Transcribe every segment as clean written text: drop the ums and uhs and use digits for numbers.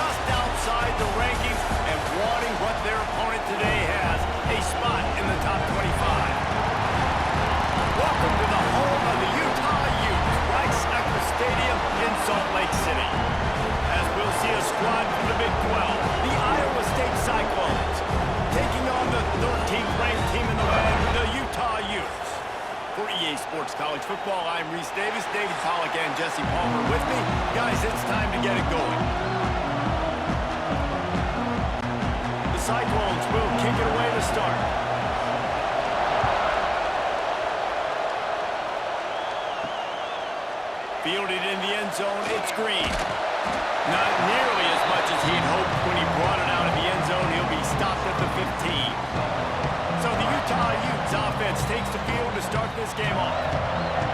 just outside the rankings and wanting what their opponent today has, a spot in the top 25. Welcome to the home of the Utah Utes, Rice-Eccles Stadium in Salt Lake City. As we'll see a squad from the Big 12, the Iowa State Cyclones, taking on the 13th ranked team in the land, the Utah Utes. For EA Sports College Football, I'm Reese Davis, David Pollack and Jesse Palmer with me. Guys, it's time to get it going. The Cyclones will kick it away to start. Fielded in the end zone, it's Green. Not nearly as much as he'd hoped when he brought it out of the end zone. He'll be stopped at the 15. So the Utah Utes offense takes the field to start this game off.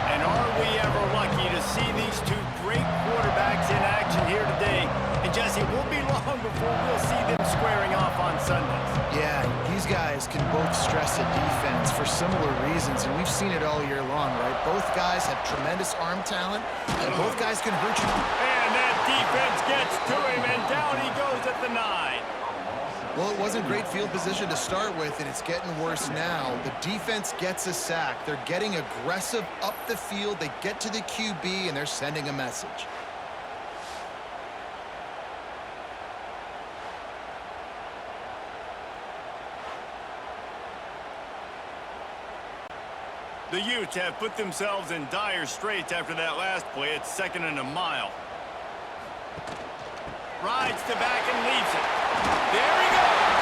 And are we ever lucky to see these two great quarterbacks in action here today? And Jesse, it won't be long before we'll see them squaring off on Sundays. Yeah, these guys can both stress a defense for similar reasons, and we've seen it all year long, right? Both guys have tremendous arm talent, and both guys can hurt you. And that defense gets to him, and down he goes at the 9. Well, it wasn't great field position to start with, and it's getting worse now. The defense gets a sack. They're getting aggressive up the field. They get to the QB, and they're sending a message. The Utes have put themselves in dire straits after that last play. It's 2nd and a mile. Rides to back and leaves it. There he goes.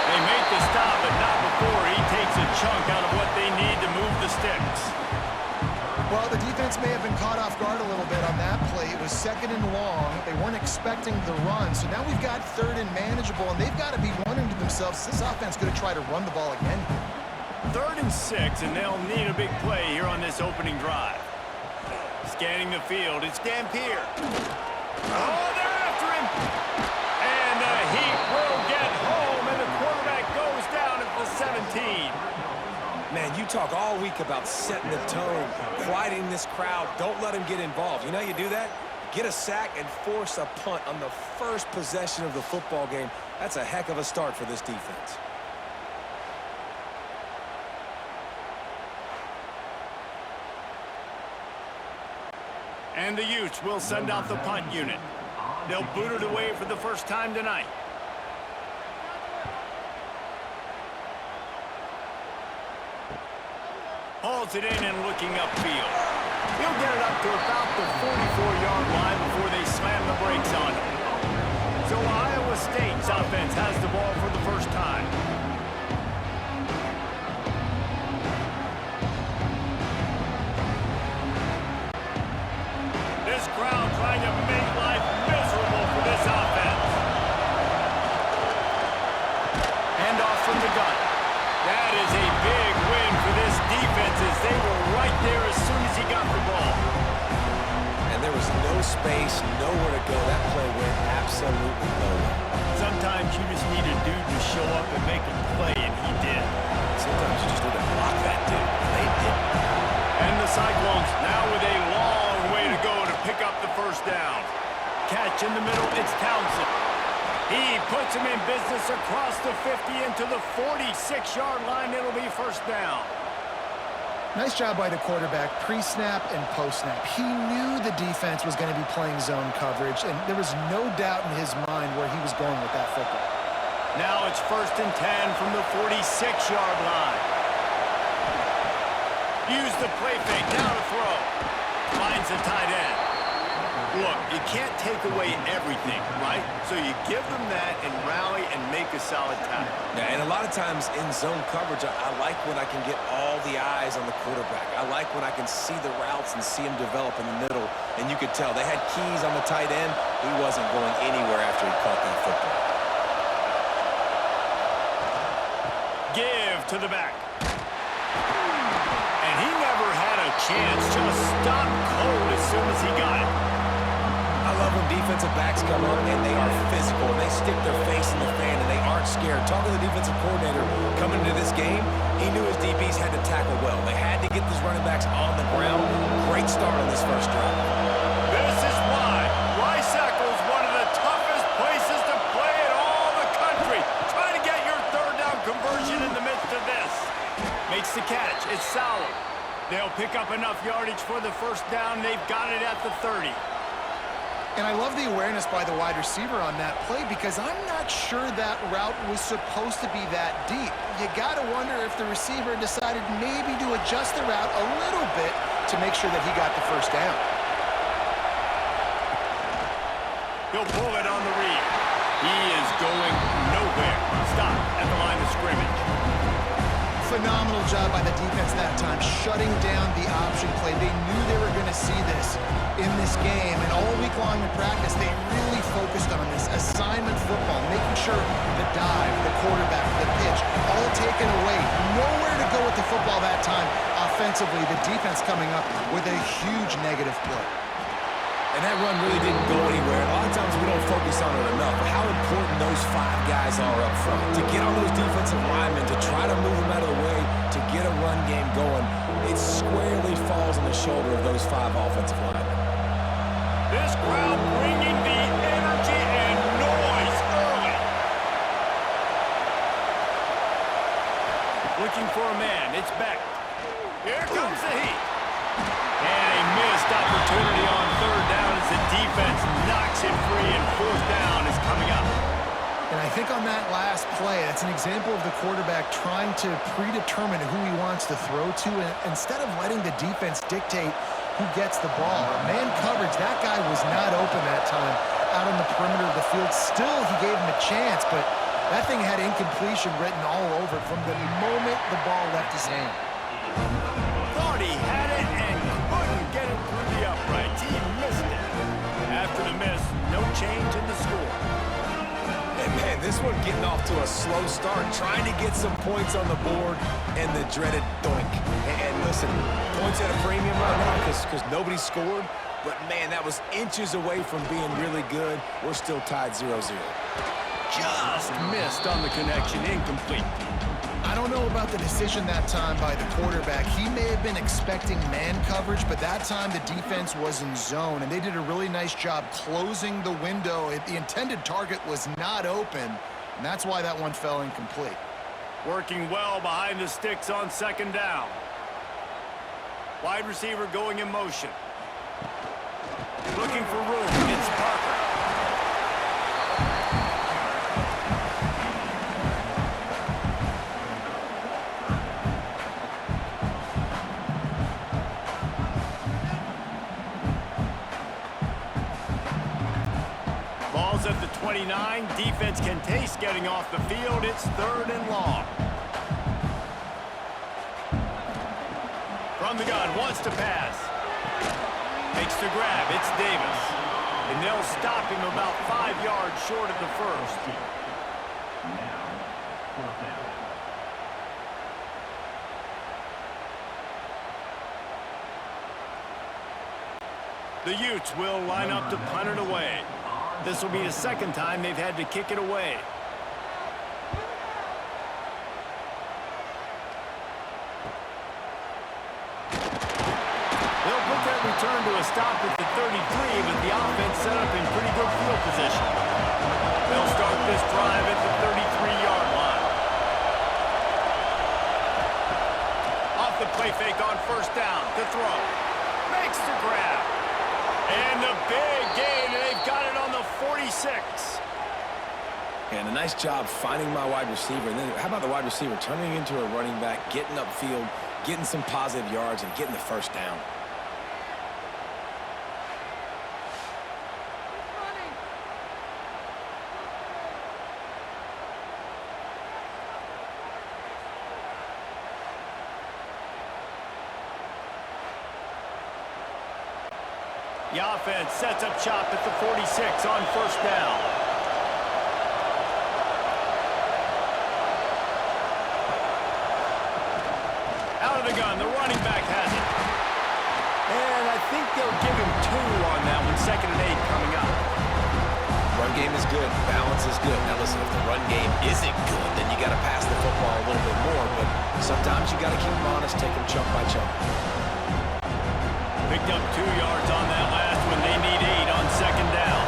They make the stop, but not before he takes a chunk out of what they need to move the sticks. Well, the defense may have been caught off guard a little bit on that play. It was 2nd and long. They weren't expecting the run. So now we've got 3rd and manageable, and they've got to be wondering to themselves, is this offense going to try to run the ball again? 3rd and 6, and they'll need a big play here on this opening drive. Scanning the field, it's Dampier. Oh, they're after him! And the Heat will get home, and the quarterback goes down at the 17. Man, you talk all week about setting the tone, quieting this crowd. Don't let him get involved. You know how you do that? Get a sack and force a punt on the first possession of the football game. That's a heck of a start for this defense. And the Utes will send out the punt unit. They'll boot it away for the first time tonight. Hauls it in and looking upfield. He'll get it up to about the 44-yard line before they slam the brakes on him. So Iowa State's offense has the ball for the first time. This crowd trying to make life miserable for this offense. Hand off from the gun. That is a big win for this defense as they were right there as soon as he got the ball. And there was no space, nowhere to go. That play went absolutely nowhere. Sometimes you just need a dude to show up and make a play, and he did. Sometimes you just need to block that dude, and they didn't. And the Cyclones now with a long way to go to pick up the first down. Catch in the middle, it's Townsend. He puts him in business across the 50 into the 46-yard line. It'll be first down. Nice job by the quarterback, pre-snap and post-snap. He knew the defense was going to be playing zone coverage, and there was no doubt in his mind where he was going with that football. Now it's 1st and 10 from the 46-yard line. Use the play fake, now to throw. Finds the tight end. Look, you can't take away everything, right? So you give them that and rally and make a solid tackle. Yeah, and a lot of times in zone coverage, I like when I can get all the eyes on the quarterback. I like when I can see the routes and see him develop in the middle. And you could tell they had keys on the tight end. He wasn't going anywhere after he caught that football. Give to the back. And he never had a chance, just stopped cold as soon as he got it. I love when defensive backs come up and they are physical and they stick their face in the fan and they aren't scared. Talking to the defensive coordinator coming into this game, he knew his DBs had to tackle well. They had to get these running backs on the ground. Great start on this first drive. This is why Rice-Eccles is one of the toughest places Makes the catch. It's solid. They'll pick up enough yardage for the first down. They've got it at the 30. And I love the awareness by the wide receiver on that play because I'm not sure that route was supposed to be that deep. You got to wonder if the receiver decided maybe to adjust the route a little bit to make sure that he got the first down. He'll pull it on the read. He is going nowhere. Stop at the line of scrimmage. Phenomenal job by the defense that time, shutting down the option play. They knew they were going to see this in this game, and all week long in practice, they really focused on this assignment football, making sure the dive, the quarterback, the pitch, all taken away. Nowhere to go with the football that time. Offensively, the defense coming up with a huge negative play. And that run really didn't go anywhere. A lot of times we don't focus on it enough, but how important those 5 guys are up front. To get on those defensive linemen, to try to move them out of the way, to get a run game going, it squarely falls on the shoulder of those 5 offensive linemen. This crowd bringing the energy and noise early. Looking for a man. It's Beck. Here comes the heat. And a missed opportunity on third down as the defense knocks it free, and fourth down is coming up. And I think on that last play, that's an example of the quarterback trying to predetermine who he wants to throw to, and instead of letting the defense dictate who gets the ball. Man coverage, that guy was not open that time out on the perimeter of the field. Still, he gave him a chance, but that thing had incompletion written all over it from the moment the ball left his hand. Thought he had it and couldn't get it through the uprights. He missed it. After the miss, no change in the score. And man, this one getting off to a slow start, trying to get some points on the board, and the dreaded doink. And listen, points at a premium right now because nobody scored, but man, that was inches away from being really good. We're still tied 0-0. Just missed on the connection, incomplete. I don't know about the decision that time by the quarterback. He may have been expecting man coverage, but that time the defense was in zone, and they did a really nice job closing the window. The intended target was not open, and that's why that one fell incomplete. Working well behind the sticks on second down. Wide receiver going in motion. Looking for room. It's Parker. Ball's at the 29. Defense can taste getting off the field. It's third and long. From the gun, wants to pass. Makes the grab. It's Davis. And they'll stop him about 5 yards short of the first. The Utes will line up to punt it away. This will be the second time they've had to kick it away. They'll put that return to a stop at the 33, but the offense set up in pretty good field position. They'll start this drive at the 33-yard line. Off the play fake on first down. To throw. Makes the grab. And the big gain, and they've got it on the 46. And a nice job finding my wide receiver. And then how about the wide receiver turning into a running back, getting upfield, getting some positive yards, and getting the first down. The offense sets up shop at the 46 on first down. Out of the gun, the running back has it. And I think they'll give him 2 on that one, 2nd and 8 coming up. Run game is good. Balance is good. Now listen, if the run game isn't good, then you got to pass the football a little bit more. But sometimes you got to keep them honest, take them chunk by chunk. Picked up 2 yards on that last one. They need 8 on second down.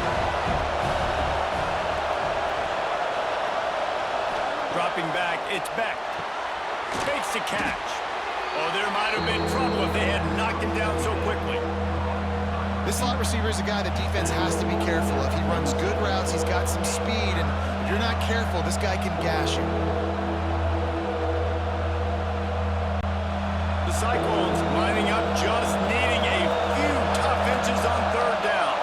Dropping back, it's Beck. Makes the catch. Oh, there might have been trouble if they had knocked him down so quickly. This slot receiver is a guy the defense has to be careful of. He runs good routes, he's got some speed, and if you're not careful, this guy can gash you. The Cyclones lining up, just needing a few tough inches on third down.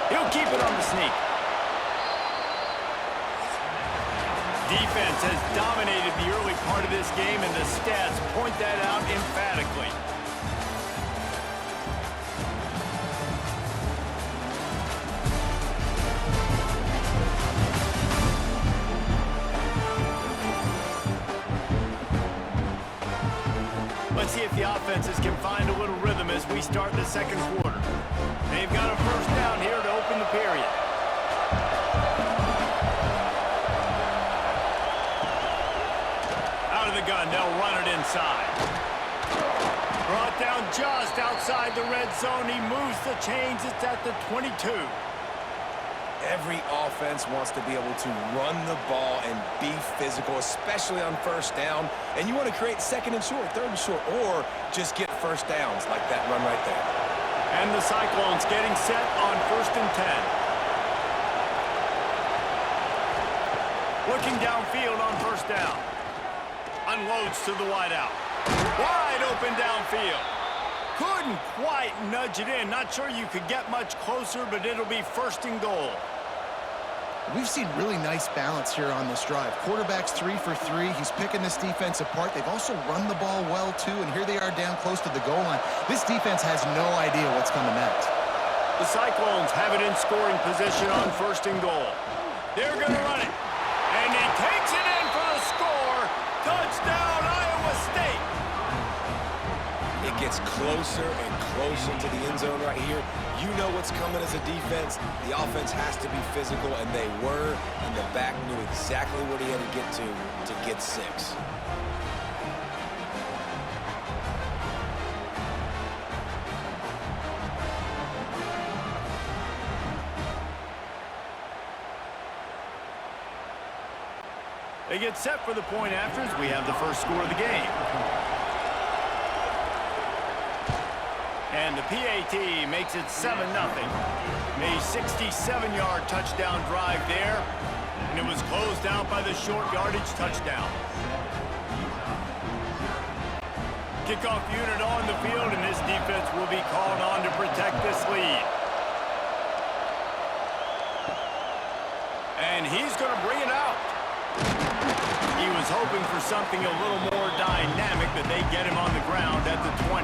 He'll keep it on the sneak. Defense has dominated the early part of this game, and the stats point that out emphatically. Let's see if the offenses can find a little rhythm as we start the second quarter. They've got a first down here to open the period. Out of the gun, they'll run it inside. Brought down just outside the red zone. He moves the chains. It's at the 22. Every offense wants to be able to run the ball and be physical, especially on first down. And you want to create second and short, third and short, or just get first downs like that run right there. And the Cyclones getting set on 1st and 10. Looking downfield on first down. Unloads to the wideout. Wide open downfield. Couldn't quite nudge it in. Not sure you could get much closer, but it'll be 1st and goal. We've seen really nice balance here on this drive. Quarterback's 3 for 3. He's picking this defense apart. They've also run the ball well, too, and here they are down close to the goal line. This defense has no idea what's coming next. The Cyclones have it in scoring position on 1st and goal. They're going to run it. And he takes it in for the score. Touchdown, Iowa State. It gets closer and closer to the end zone right here. You know what's coming as a defense. The offense has to be physical, and they were, and the back knew exactly what he had to get 6. They get set for the point afters. We have the first score of the game. And the PAT makes it 7-0. A 67-yard touchdown drive there. And it was closed out by the short yardage touchdown. Kickoff unit on the field, and this defense will be called on to protect this lead. And he's going to bring it out. He was hoping for something a little more dynamic, but they get him on the ground at the 20.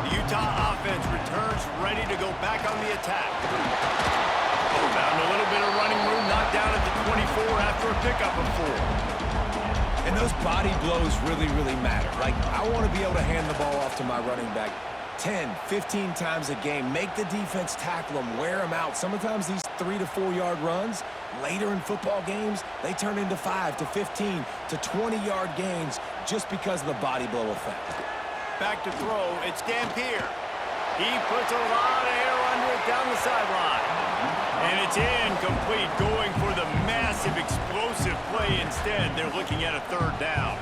The Utah offense returns ready to go back on the attack. Found a little bit of running room, knocked down at the 24 after a pickup of 4. And those body blows really, really matter. Like, I want to be able to hand the ball off to my running back 10, 15 times a game. Make the defense tackle them, wear them out. Sometimes these 3 to 4 yard runs, later in football games, they turn into 5 to 15 to 20 yard gains just because of the body blow effect. Back to throw, it's Dampier. He puts a lot of air under it down the sideline. And it's incomplete, going for the massive explosive play instead. They're looking at a 3rd down.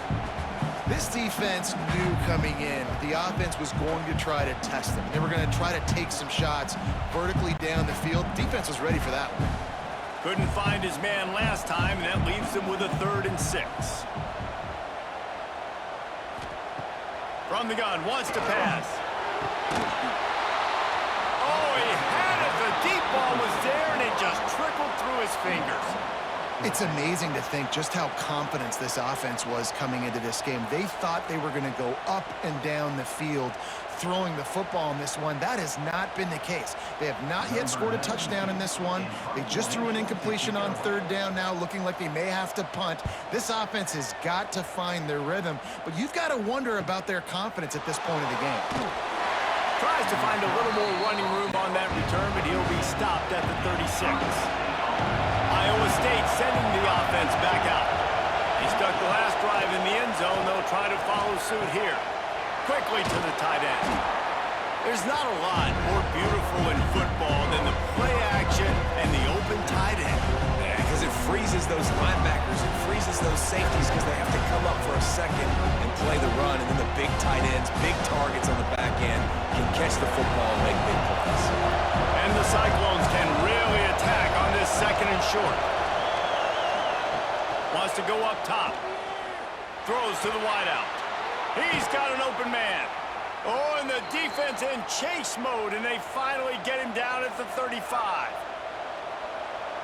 This defense knew coming in the offense was going to try to test them. They were going to try to take some shots vertically down the field. Defense was ready for that one. Couldn't find his man last time, and that leaves them with a 3rd and 6. From the gun, wants to pass. Oh, he had it. The deep ball was there, and it just trickled through his fingers. It's amazing to think just how confident this offense was coming into this game. They thought they were going to go up and down the field throwing the football in this one. That has not been the case. They have not yet scored a touchdown in this one. They just threw an incompletion on 3rd down now, looking like they may have to punt. This offense has got to find their rhythm, but you've got to wonder about their confidence at this point of the game. Tries to find a little more running room on that return, but he'll be stopped at the 36. Iowa State sending the offense back out. He stuck the last drive in the end zone. They'll try to follow suit here. Quickly to the tight end. There's not a lot more beautiful in football than the play action and the open tight end. Yeah, because it freezes those linebackers and freezes those safeties because they have to come up for a second and play the run, and then the big tight ends, big targets on the back end can catch the football and make big plays. And the Cyclones can really attack on this second and short. Wants to go up top. Throws to the wideout. He's got an open man. Oh, and the defense in chase mode, and they finally get him down at the 35.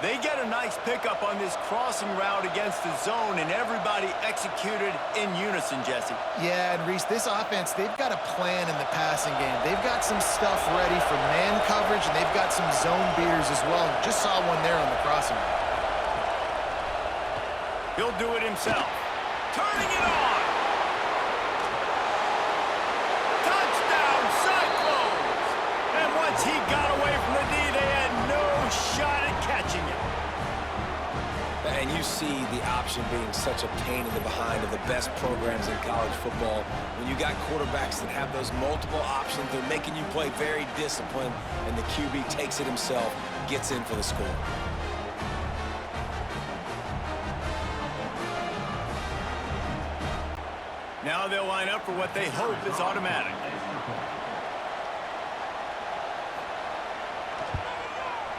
They get a nice pickup on this crossing route against the zone, and everybody executed in unison, Jesse. Yeah, and Reese, this offense, they've got a plan in the passing game. They've got some stuff ready for man coverage, and they've got some zone beaters as well. Just saw one there on the crossing route. He'll do it himself. Turning it on. Touchdown, Cyclones! And once he got away from the D, they had no shot at catching him. And you see the option being such a pain in the behind of the best programs in college football. When you got quarterbacks that have those multiple options, they're making you play very disciplined, and the QB takes it himself, gets in for the score. Now they'll line up for what they hope is automatic.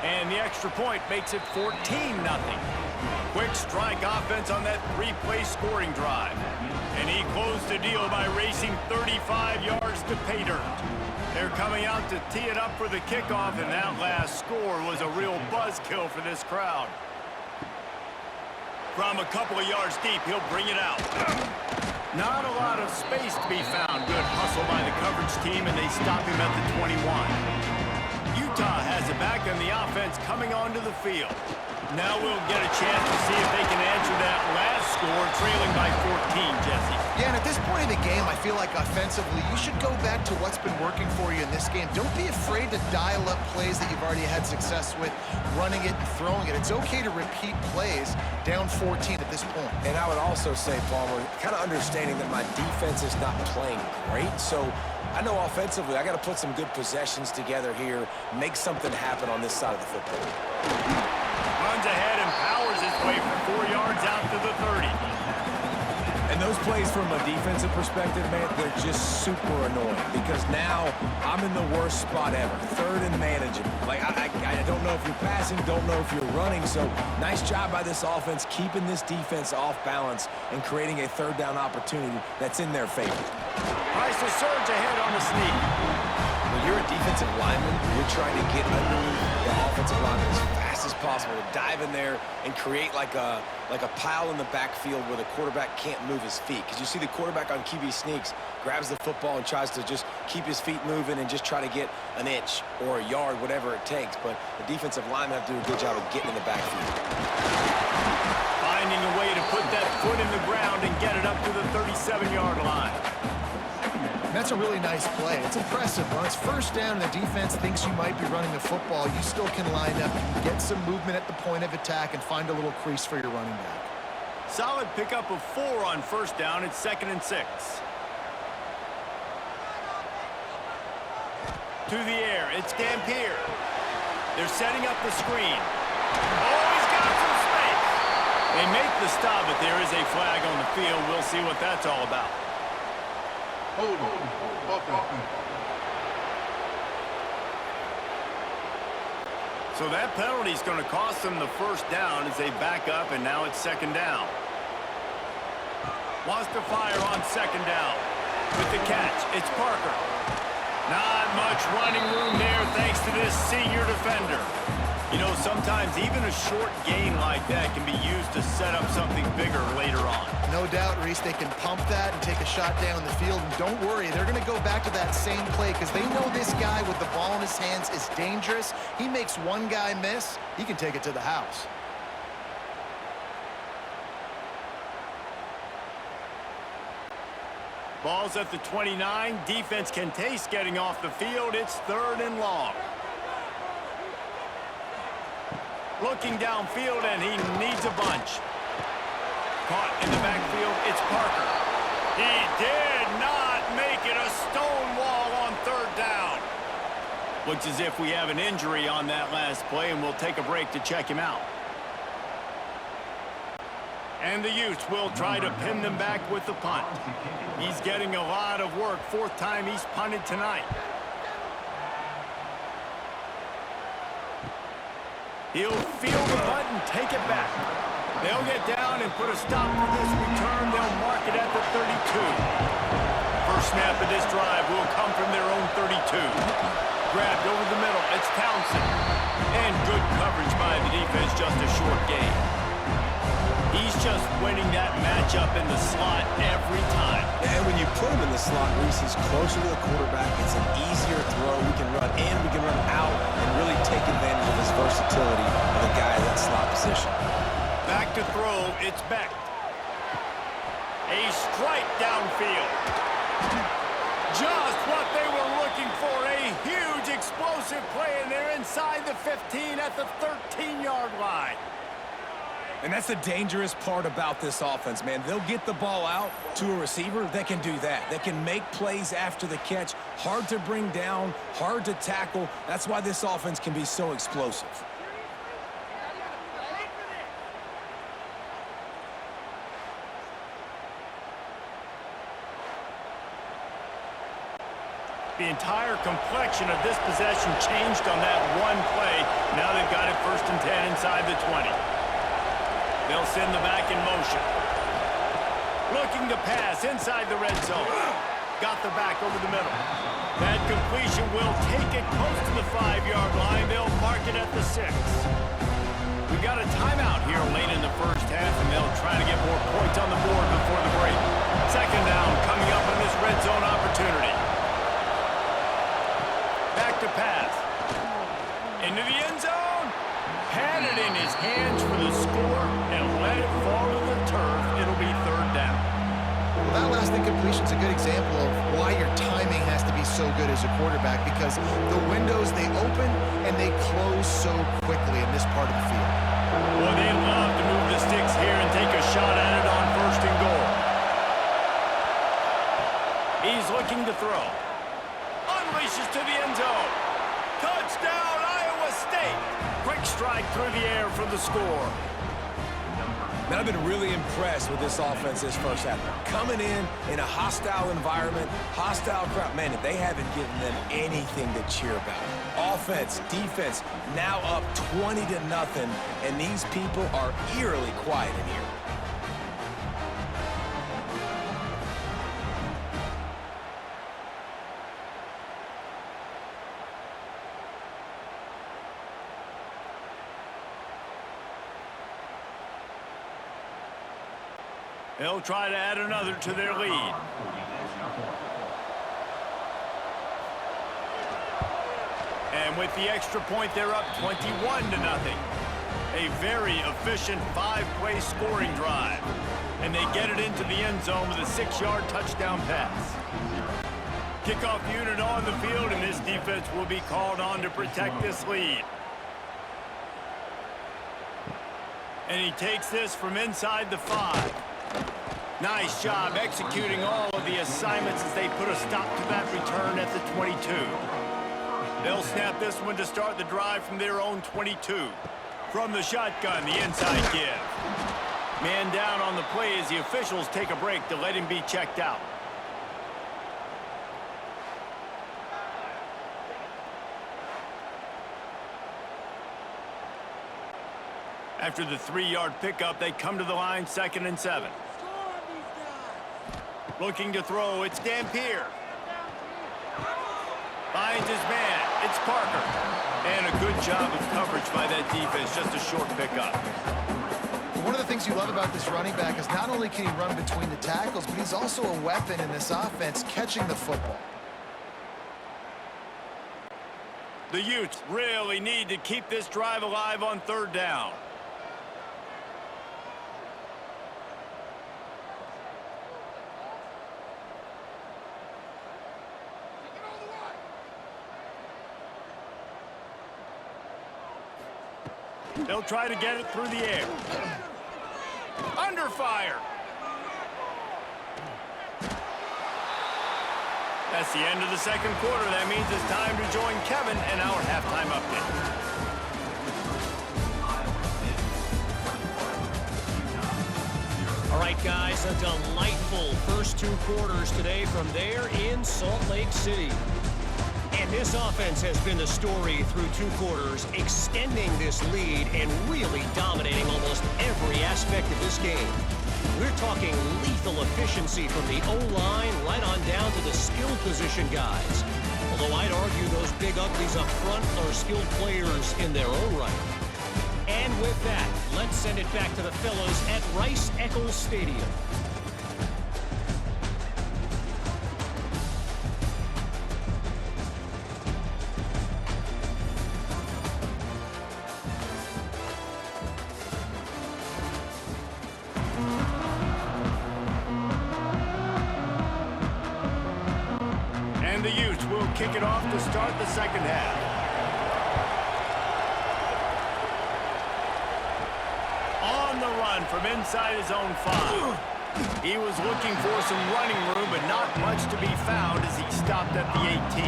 And the extra point makes it 14-0. Quick strike offense on that three-play scoring drive. And he closed the deal by racing 35 yards to pay dirt. They're coming out to tee it up for the kickoff, and that last score was a real buzzkill for this crowd. From a couple of yards deep, he'll bring it out. Not a lot of space to be found. Good hustle by the coverage team, and they stop him at the 21. Utah has it back on the offense coming onto the field. Now we'll get a chance to see if they can answer that last score, trailing by 14, Jesse. Yeah, and at this point in the game, I feel like offensively, you should go back to what's been working for you in this game. Don't be afraid to dial up plays that you've already had success with, running it and throwing it. It's okay to repeat plays down 14 at this point. And I would also say, Palmer, kind of understanding that my defense is not playing great, so I know offensively I got to put some good possessions together here, make something happen on this side of the football. Runs ahead and powers his way for 4 yards out to the 30. And those plays from a defensive perspective, man, they're just super annoying because now I'm in the worst spot ever. Third and manageable. Like, I don't know if you're passing, don't know if you're running. So nice job by this offense keeping this defense off balance and creating a third down opportunity that's in their favor. Tries to surge ahead on the sneak. When you're a defensive lineman, you're trying to get underneath the offensive lineman as fast as possible, to dive in there and create like a pile in the backfield where the quarterback can't move his feet. Because you see the quarterback on QB sneaks, grabs the football and tries to just keep his feet moving and just try to get an inch or a yard, whatever it takes. But the defensive linemen have to do a good job of getting in the backfield. Finding a way to put that foot in the ground and get it up to the 37-yard line. That's a really nice play. It's impressive. When it's first down and the defense thinks you might be running the football, you still can line up, get some movement at the point of attack, and find a little crease for your running back. Solid pickup of 4 on first down. It's 2nd and 6. To the air. It's Dampier. They're setting up the screen. Oh, he's got some space. They make the stop, but there is a flag on the field. We'll see what that's all about. So that penalty is going to cost them the first down as they back up, and now it's 2nd down. Wants to fire on 2nd down. With the catch, it's Parker. Not much running room there thanks to this senior defender. You know, sometimes even a short gain like that can be used to set up something bigger later on. No doubt, Reese, they can pump that and take a shot down the field. And don't worry, they're going to go back to that same play because they know this guy with the ball in his hands is dangerous. He makes one guy miss, he can take it to the house. Ball's at the 29. Defense can taste getting off the field. It's 3rd and long. Looking downfield, and he needs a bunch. Caught in the backfield, it's Parker. He did not make it a stone wall on 3rd down. Looks as if we have an injury on that last play, and we'll take a break to check him out. And the Utes will try to pin them back with the punt. He's getting a lot of work. Fourth time he's punted tonight. He'll feel the punt and take it back. They'll get down and put a stop to this return. They'll mark it at the 32. First snap of this drive will come from their own 32. Grabbed over the middle. It's Townsend. And good coverage by the defense, just a short gain. He's just winning that matchup in the slot every time. And when you put him in the slot, Reese, he's closer to the quarterback. It's an easier throw. We can run in, we can run out, and really take advantage of his versatility of the guy in that slot position. Back to throw, it's Beck. A strike downfield. Just what they were looking for, a huge explosive play, and they're inside the 15 at the 13-yard line. And that's the dangerous part about this offense, man. They'll get the ball out to a receiver. They can do that. They can make plays after the catch. Hard to bring down, hard to tackle. That's why this offense can be so explosive. The entire complexion of this possession changed on that one play. Now they've got it 1st and 10 inside the 20. They'll send the back in motion. Looking to pass inside the red zone. Got the back over the middle. That completion will take it close to the 5-yard line. They'll mark it at the 6. We got a timeout here late in the first half, and they'll try to get more points on the board before the break. Second down coming up on this red zone opportunity. Back to pass. Into the end zone. Had it in his hands for the score and let it fall to the turf. It'll be 3rd down. Well, that last incompletion is a good example of why your timing has to be so good as a quarterback, because the windows, they open and they close so quickly in this part of the field. Well, they love to move the sticks here and take a shot at it on 1st and goal. He's looking to throw. Unleashes to the end zone. Touchdown, Iowa State. Quick strike through the air for the score. Man, I've been really impressed with this offense this first half. Coming in a hostile environment, hostile crowd. Man, they haven't given them anything to cheer about. Offense, defense, now up 20-0, and these people are eerily quiet in here. They'll try to add another to their lead. And with the extra point, they're up 21-0. A very efficient 5-play scoring drive. And they get it into the end zone with a 6-yard touchdown pass. Kickoff unit on the field, and this defense will be called on to protect this lead. And he takes this from inside the 5. Nice job executing all of the assignments as they put a stop to that return at the 22. They'll snap this one to start the drive from their own 22. From the shotgun, the inside give. Man down on the play as the officials take a break to let him be checked out. After the 3-yard pickup, they come to the line, 2nd and 7. Looking to throw, it's Dampier. Finds his man, it's Parker. And a good job of coverage by that defense, just a short pickup. One of the things you love about this running back is not only can he run between the tackles, but he's also a weapon in this offense, catching the football. The Utes really need to keep this drive alive on 3rd down. They'll try to get it through the air. Under fire. That's the end of the 2nd quarter. That means it's time to join Kevin in our halftime update. right, guys, a delightful first two quarters today from there in Salt Lake City. And this offense has been the story through two quarters, extending this lead and really dominating almost every aspect of this game. We're talking lethal efficiency from the O-line right on down to the skill position guys. Although I'd argue those big uglies up front are skilled players in their own right. And with that, let's send it back to the fellows at Rice-Eccles Stadium. And the Utes will kick it off to start the second half. On the run from inside his own 5. He was looking for some running room, but not much to be found as he stopped at the 18.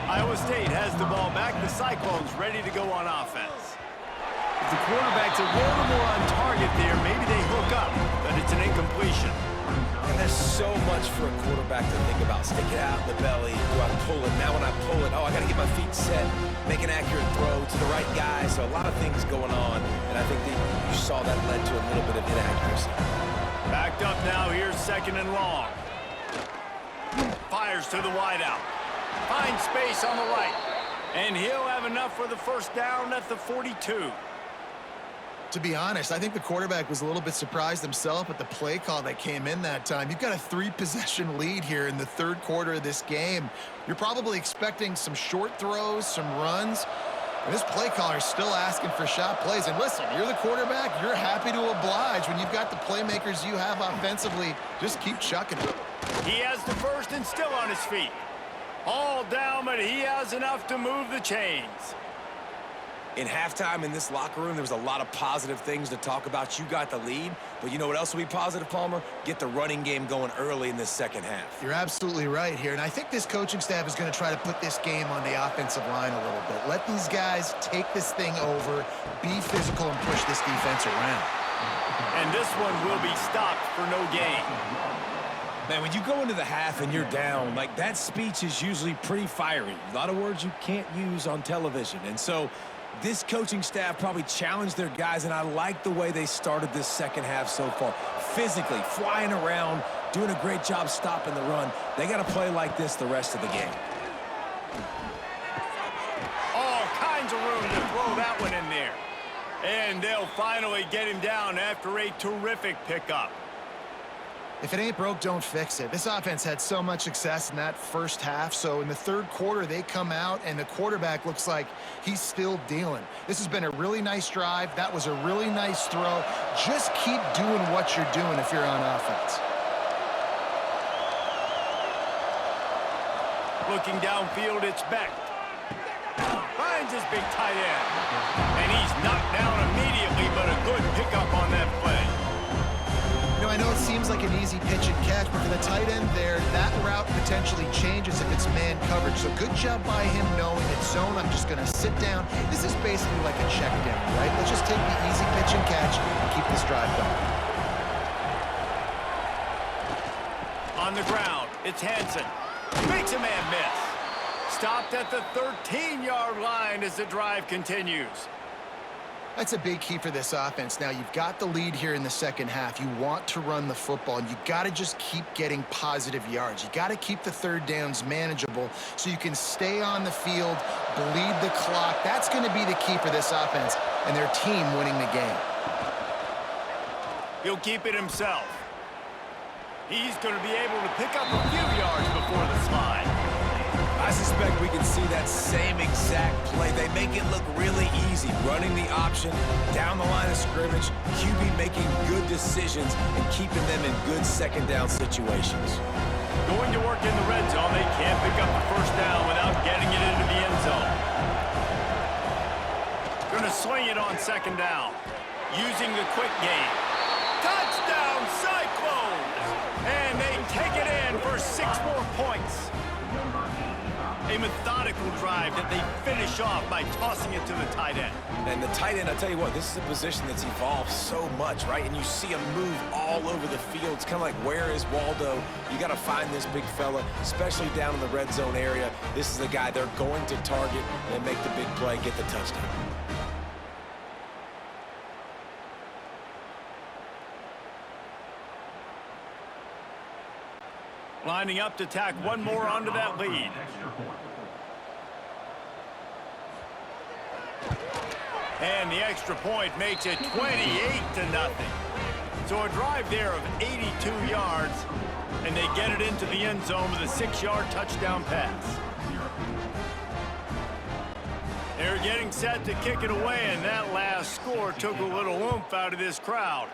Iowa State has the ball back. The Cyclones ready to go on offense. If the quarterback's a little more on target there, maybe they hook up, but it's an incompletion. And there's so much for a quarterback to think about. Stick it out in the belly. Do I pull it? Now when I pull it, oh, I got to get my feet set, make an accurate throw to the right guy. So a lot of things going on, and I think that you saw that led to a little bit of inaccuracy. Backed up now. Here's second and long. Fires to the wideout. Finds space on the right. And he'll have enough for the first down at the 42. To be honest, I think the quarterback was a little bit surprised himself at the play call that came in that time. You've got a 3-possession lead here in the third quarter of this game. You're probably expecting some short throws, some runs. And this play caller is still asking for shot plays. And listen, you're the quarterback. You're happy to oblige when you've got the playmakers you have offensively. Just keep chucking it. He has the first and still on his feet. All down, but he has enough to move the chains. In halftime in this locker room, there was a lot of positive things to talk about. You got the lead, but you know what else will be positive, Palmer? Get the running game going early in this second half. You're absolutely right here, and I think this coaching staff is going to try to put this game on the offensive line a little bit. Let these guys take this thing over, be physical, and push this defense around. And this one will be stopped for no gain. Man, when you go into the half and you're down, like that speech is usually pretty fiery. A lot of words you can't use on television, and so this coaching staff probably challenged their guys, and I like the way they started this second half so far. Physically, flying around, doing a great job stopping the run. They got to play like this the rest of the game. All kinds of room to throw that one in there. And they'll finally get him down after a terrific pickup. If it ain't broke, don't fix it. This offense had so much success in that first half, so in the third quarter, they come out, and the quarterback looks like he's still dealing. This has been a really nice drive. That was a really nice throw. Just keep doing what you're doing if you're on offense. Looking downfield, it's Beck. Finds his big tight end. And he's knocked down immediately, but a good pickup on that play. You know, I know it seems like an easy pitch and catch, but for the tight end there, that route potentially changes if it's man coverage. So good job by him knowing it's zone. I'm just going to sit down. This is basically like a check down, right? Let's just take the easy pitch and catch and keep this drive going. On the ground, it's Hansen. Makes a man miss. Stopped at the 13-yard line as the drive continues. That's a big key for this offense. Now, you've got the lead here in the second half. You want to run the football, and you got to just keep getting positive yards. You got to keep the third downs manageable so you can stay on the field, bleed the clock. That's going to be the key for this offense and their team winning the game. He'll keep it himself. He's going to be able to pick up a few yards before the slide. I suspect we can see that same exact play. They make it look really easy, running the option down the line of scrimmage, QB making good decisions and keeping them in good second down situations. Going to work in the red zone, they can't pick up the first down without getting it into the end zone. Going to swing it on second down, using the quick game. Touchdown, Cyclones! And they take it in for 6 more points. A methodical drive that they finish off by tossing it to the tight end. And the tight end, I tell you what, this is a position that's evolved so much, right? And you see him move all over the field. It's kind of like, where is Waldo? You got to find this big fella, especially down in the red zone area. This is the guy they're going to target and make the big play, get the touchdown. Lining up to tack one more onto that lead. And the extra point makes it 28-0. So a drive there of 82 yards, and they get it into the end zone with a 6-yard touchdown pass. They're getting set to kick it away, and that last score took a little oomph out of this crowd.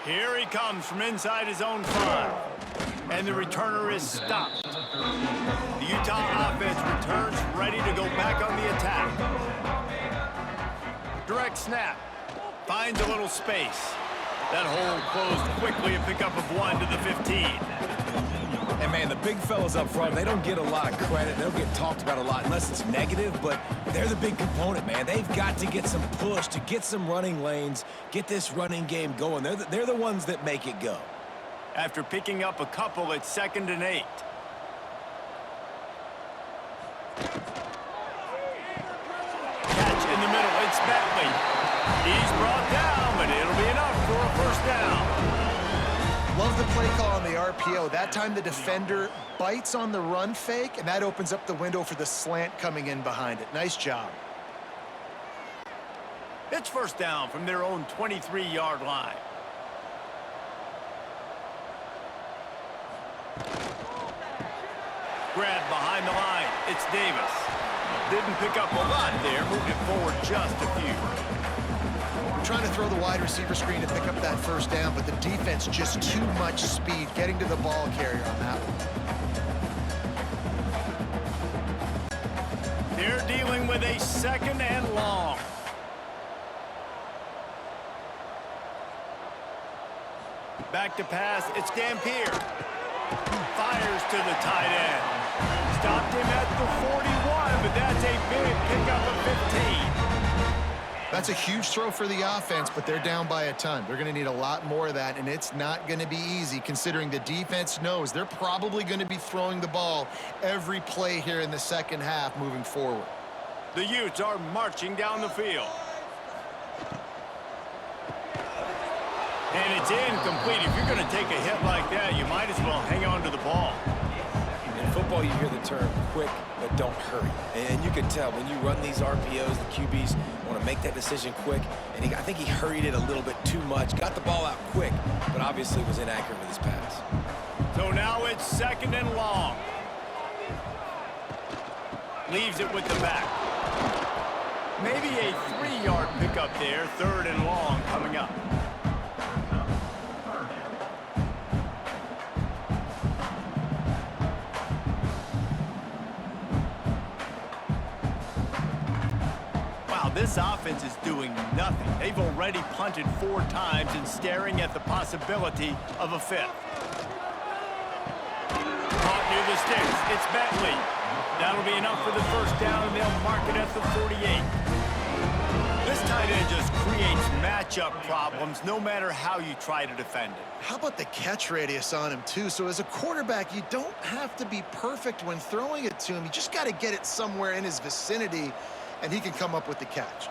Here he comes from inside his own 5. And the returner is stopped. The Utah offense returns ready to go back on the attack. Direct snap. Finds a little space. That hole closed quickly, a pickup of 1 to the 15. And, man, the big fellas up front, they don't get a lot of credit. They don't get talked about a lot unless it's negative, but they're the big component, man. They've got to get some push, to get some running lanes, get this running game going. They're the ones that make it go. After picking up a couple, it's 2nd and 8. Catch in the middle. It's Bentley. He's brought down, but it'll be enough for a first down. Love the play call on the RPO. That time the defender bites on the run fake, and that opens up the window for the slant coming in behind it. Nice job. It's first down from their own 23-yard line. Grab behind the line. It's Davis. Didn't pick up a lot there. Moved it forward just a few. Trying to throw the wide receiver screen to pick up that first down, but the defense just too much speed getting to the ball carrier on that one. They're dealing with a 2nd and long. Back to pass. It's Dampier. Fires to the tight end. Stopped him at the 41, but that's a big pickup of 15. That's a huge throw for the offense, but they're down by a ton. They're going to need a lot more of that, and it's not going to be easy considering the defense knows they're probably going to be throwing the ball every play here in the second half moving forward. The Utes are marching down the field. And it's incomplete. If you're going to take a hit like that, you might as well hang on to the ball. In football, you hear the term quick, but don't hurry. And you can tell when you run these RPOs, the QBs want to make that decision quick. And I think he hurried it a little bit too much. Got the ball out quick, but obviously was inaccurate with his pass. So now it's 2nd and long. Leaves it with the back. Maybe a 3-yard pickup there. 3rd and long coming up. This offense is doing nothing. They've already punted 4 times and staring at the possibility of a 5th. Caught near the sticks. It's Bentley. That'll be enough for the first down, and they'll mark it at the 48. This tight end just creates matchup problems no matter how you try to defend it. How about the catch radius on him, too? So as a quarterback, you don't have to be perfect when throwing it to him. You just got to get it somewhere in his vicinity, and he can come up with the catch.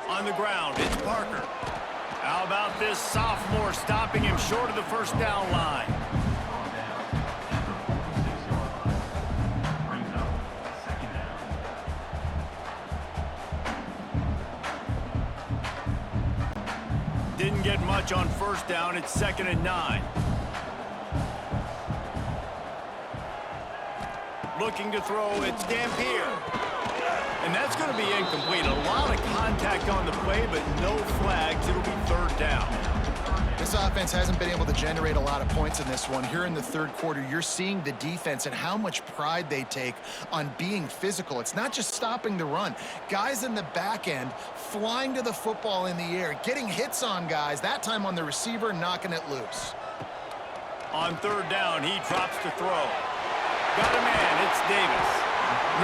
On the ground, it's Parker. How about this sophomore stopping him short of the first down line? Didn't get much on first down. It's 2nd and 9. Looking to throw, it's Dampier. And that's going to be incomplete. A lot of contact on the play, but no flags. It'll be 3rd down. This offense hasn't been able to generate a lot of points in this one. Here in the 3rd quarter, you're seeing the defense and how much pride they take on being physical. It's not just stopping the run. Guys in the back end flying to the football in the air, getting hits on guys, that time on the receiver, knocking it loose. On third down, he drops to throw. Got a man, it's Davis.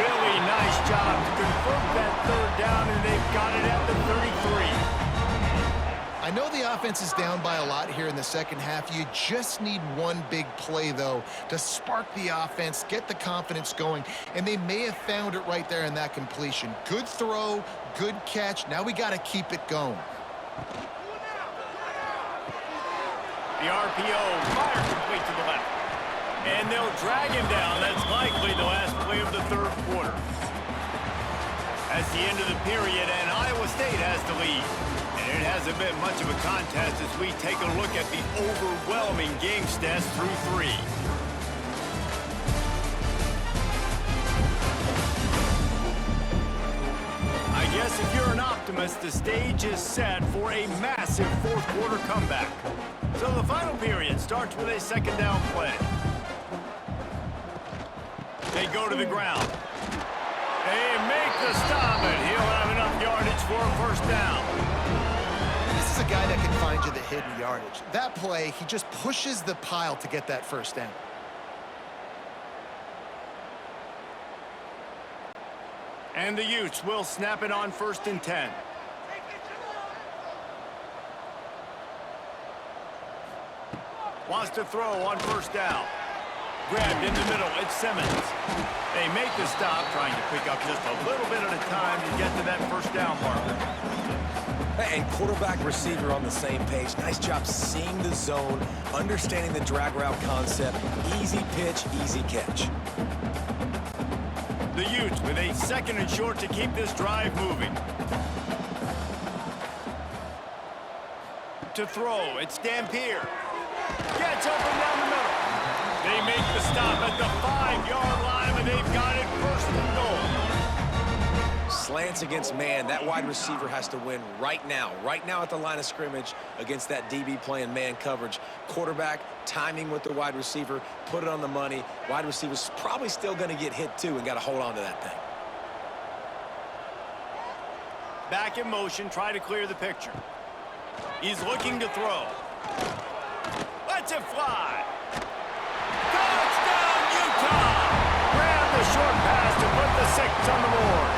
Really nice job to convert that third down, and they've got it at the 33. I know the offense is down by a lot here in the second half. You just need one big play, though, to spark the offense, get the confidence going, and they may have found it right there in that completion. Good throw, good catch. Now we got to keep it going. The RPO fires complete to the left. And they'll drag him down. That's likely the last play of the third quarter. That's the end of the period, and Iowa State has the lead. And it hasn't been much of a contest as we take a look at the overwhelming game stats through 3. I guess if you're an optimist, the stage is set for a massive fourth quarter comeback. So the final period starts with a second down play. They go to the ground. They make the stop, and he'll have enough yardage for a first down. This is a guy that can find you the hidden yardage. That play, he just pushes the pile to get that first down. And the Utes will snap it on 1st and 10. Wants to throw on first down. Grabbed in the middle, it's Simmons. They make the stop, trying to pick up just a little bit at a time to get to that first down marker. And quarterback receiver on the same page. Nice job seeing the zone, understanding the drag route concept. Easy pitch, easy catch. The Utes with a second and short to keep this drive moving. To throw, it's Dampier. Gets open down the middle. They make the stop at the 5-yard line, and they've got it 1st and goal. Slants against man. That wide receiver has to win right now at the line of scrimmage against that DB playing man coverage. Quarterback, timing with the wide receiver, put it on the money. Wide receiver's probably still going to get hit too and got to hold on to that thing. Back in motion, try to clear the picture. He's looking to throw. Lets it fly. Touchdown, Utah! Grab the short pass to put the 6 on the board.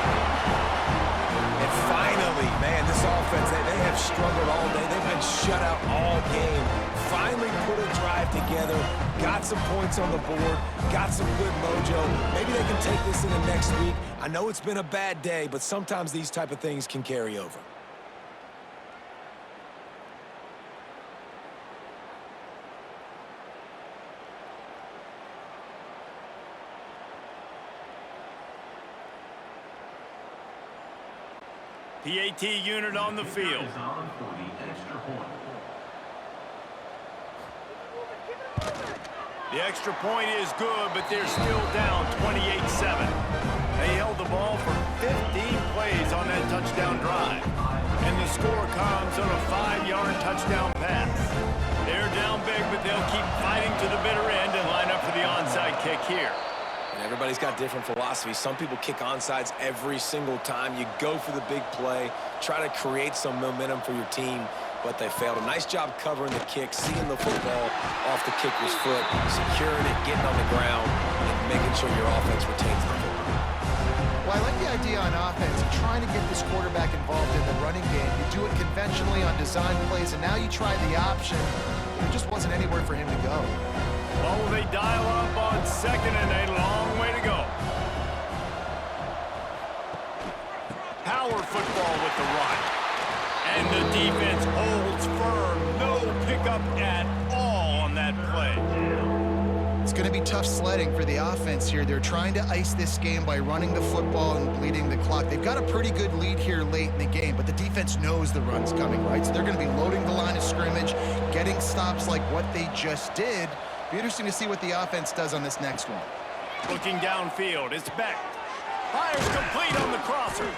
And finally, man, this offense, they have struggled all day. They've been shut out all game. Finally put a drive together, got some points on the board, got some good mojo. Maybe they can take this into next week. I know it's been a bad day, but sometimes these type of things can carry over. PAT unit on the field. The extra point is good, but they're still down 28-7. They held the ball for 15 plays on that touchdown drive. And the score comes on a 5-yard touchdown pass. They're down big, but they'll keep fighting to the bitter end and line up for the onside kick here. And everybody's got different philosophies. Some people kick onsides every single time. You go for the big play, try to create some momentum for your team, but they failed. A nice job covering the kick, seeing the football off the kicker's foot, securing it, getting on the ground, and making sure your offense retains the football. Well, I like the idea on offense, trying to get this quarterback involved in the running game. You do it conventionally on design plays, and now you try the option. There just wasn't anywhere for him to go. Oh, they dial up on 2nd and a long way to go. Power football with the run. And the defense holds firm. No pickup at all on that play. It's going to be tough sledding for the offense here. They're trying to ice this game by running the football and bleeding the clock. They've got a pretty good lead here late in the game, but the defense knows the run's coming, right? So they're going to be loading the line of scrimmage, getting stops like what they just did. Be interesting to see what the offense does on this next one. Looking downfield, it's Beck. Fires complete on the crosser.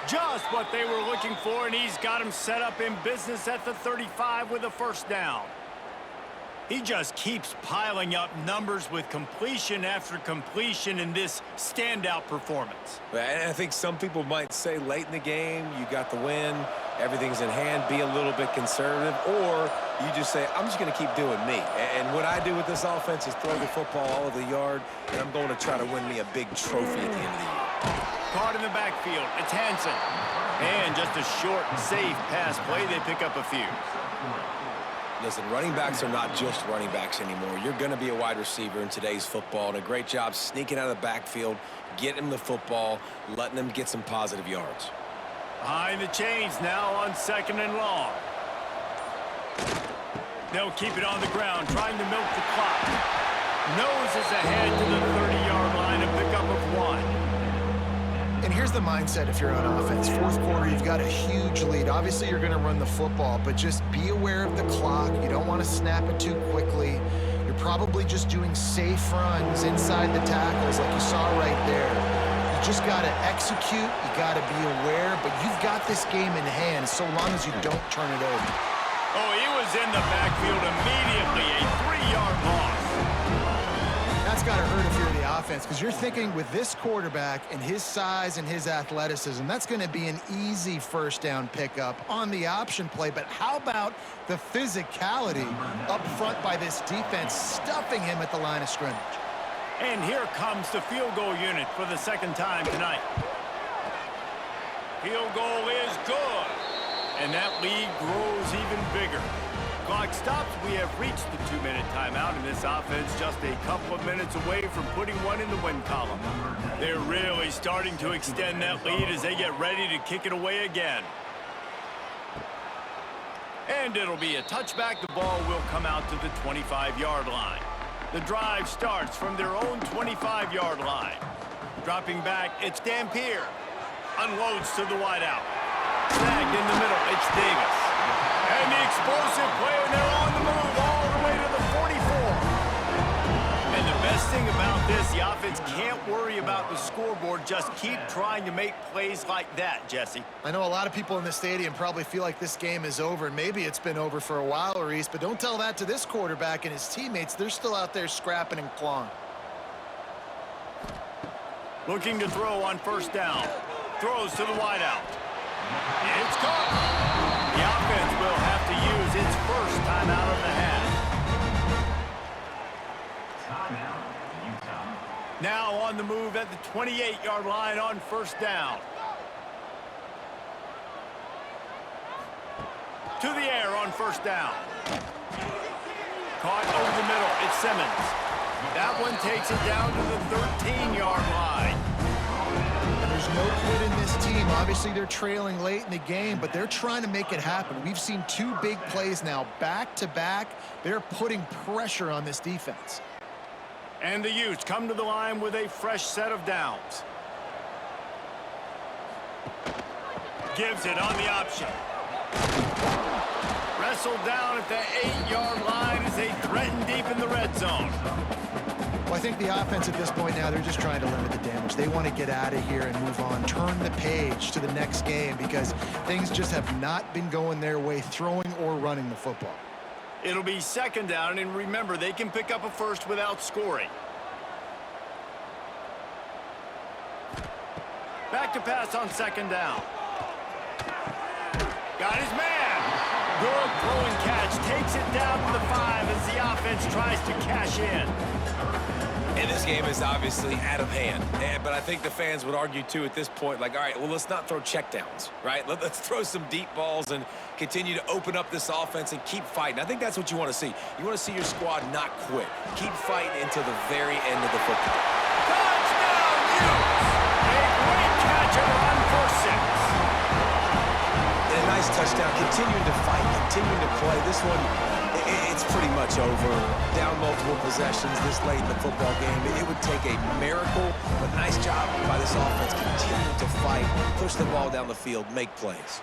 Just what they were looking for, and he's got him set up in business at the 35 with a first down. He just keeps piling up numbers with completion after completion in this standout performance. And I think some people might say late in the game, you got the win, everything's in hand, be a little bit conservative, or you just say, I'm just going to keep doing me. And what I do with this offense is throw the football all over the yard, and I'm going to try to win me a big trophy at the end of the year. Caught in the backfield, it's Hansen. And just a short, safe pass play, they pick up a few. Listen, running backs are not just running backs anymore. You're going to be a wide receiver in today's football, and a great job sneaking out of the backfield, getting them the football, letting them get some positive yards. Behind the chains now on 2nd and long. They'll keep it on the ground, trying to milk the clock. Noses ahead to the 30-yard line, a pickup of 1. And here's the mindset if you're on offense. Fourth quarter, you've got a huge lead. Obviously, you're going to run the football, but just be aware of the clock. You don't want to snap it too quickly. You're probably just doing safe runs inside the tackles like you saw right there. You just got to execute. You got to be aware, but you've got this game in hand so long as you don't turn it over. Oh, he was in the backfield immediately. A 3-yard loss. That's got to hurt if you're the offense, because you're thinking with this quarterback and his size and his athleticism, that's going to be an easy first down pickup on the option play. But how about the physicality up front by this defense, stuffing him at the line of scrimmage? And here comes the field goal unit for the second time tonight. Field goal is good. And that lead grows even bigger. Clock stops. We have reached the 2-minute timeout, and this offense just a couple of minutes away from putting one in the win column. They're really starting to extend that lead as they get ready to kick it away again. And it'll be a touchback. The ball will come out to the 25-yard line. The drive starts from their own 25-yard line. Dropping back, it's Dampier. Unloads to the wideout. Snagged in the middle, it's Davis. And the explosive play, and they're on the move all the way to the 44. And the best thing about this, the offense can't worry about the scoreboard. Just keep trying to make plays like that, Jesse. I know a lot of people in the stadium probably feel like this game is over. Maybe it's been over for a while, Reese, but don't tell that to this quarterback and his teammates. They're still out there scrapping and clawing. Looking to throw on first down. Throws to the wideout. It's caught. The offense will have to use its first timeout of the half. Now on the move at the 28-yard line on first down. To the air on first down. Caught over the middle. It's Simmons. That one takes it down to the 13-yard line. There's no quit in this team. Obviously, they're trailing late in the game, but they're trying to make it happen. We've seen 2 big plays now, back-to-back. They're putting pressure on this defense. And the Utes come to the line with a fresh set of downs. Gives it on the option. Wrestled down at the 8-yard line as they threaten deep in the red zone. Well, I think the offense at this point now, they're just trying to limit the damage. They want to get out of here and move on, turn the page to the next game because things just have not been going their way, throwing or running the football. It'll be second down, and remember, they can pick up a first without scoring. Back to pass on second down. Got his man. Good throw and catch. Takes it down to the 5 as the offense tries to cash in. And this game is obviously out of hand. But I think the fans would argue, too, at this point, like, all right, well, let's not throw checkdowns, right? Let's throw some deep balls and continue to open up this offense and keep fighting. I think that's what you want to see. You want to see your squad not quit. Keep fighting until the very end of the football. Touchdown, Utes! A great catch and run for 6. And a nice touchdown. Continuing to fight, continuing to play. This one, it's pretty much over. Down multiple possessions this late in the football game. It would take a miracle, but nice job by this offense continuing to fight, push the ball down the field, make plays.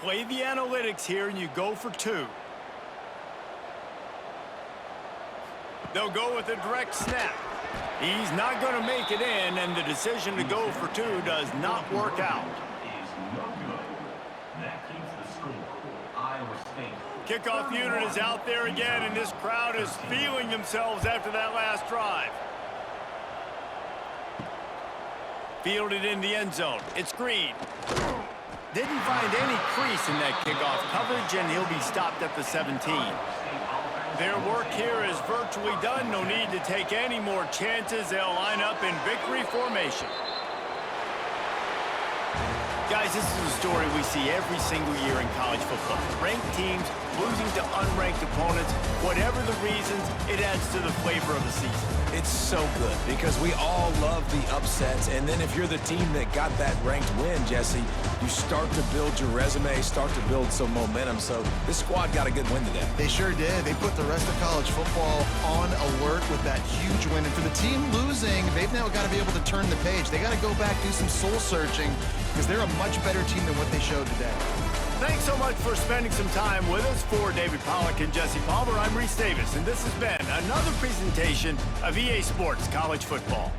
Play the analytics here, and you go for 2. They'll go with a direct snap. He's not going to make it in, and the decision to go for 2 does not work out. Kickoff unit is out there again, and this crowd is feeling themselves after that last drive. Fielded in the end zone. It's Green. Didn't find any crease in that kickoff coverage, and he'll be stopped at the 17. Their work here is virtually done. No need to take any more chances. They'll line up in victory formation. Guys, this is a story we see every single year in college football. Ranked teams losing to unranked opponents. Whatever the reasons, it adds to the flavor of the season. It's so good because we all love the upsets, and then if you're the team that got that ranked win, Jesse, you start to build your resume, start to build some momentum. So this squad got a good win today. They sure did. They put the rest of college football on alert with that huge win. And for the team losing, they've now got to be able to turn the page. They got to go back, do some soul searching, because they're a much better team than what they showed today. Thanks so much for spending some time with us. For David Pollack and Jesse Palmer, I'm Reese Davis, and this has been another presentation of EA Sports College Football.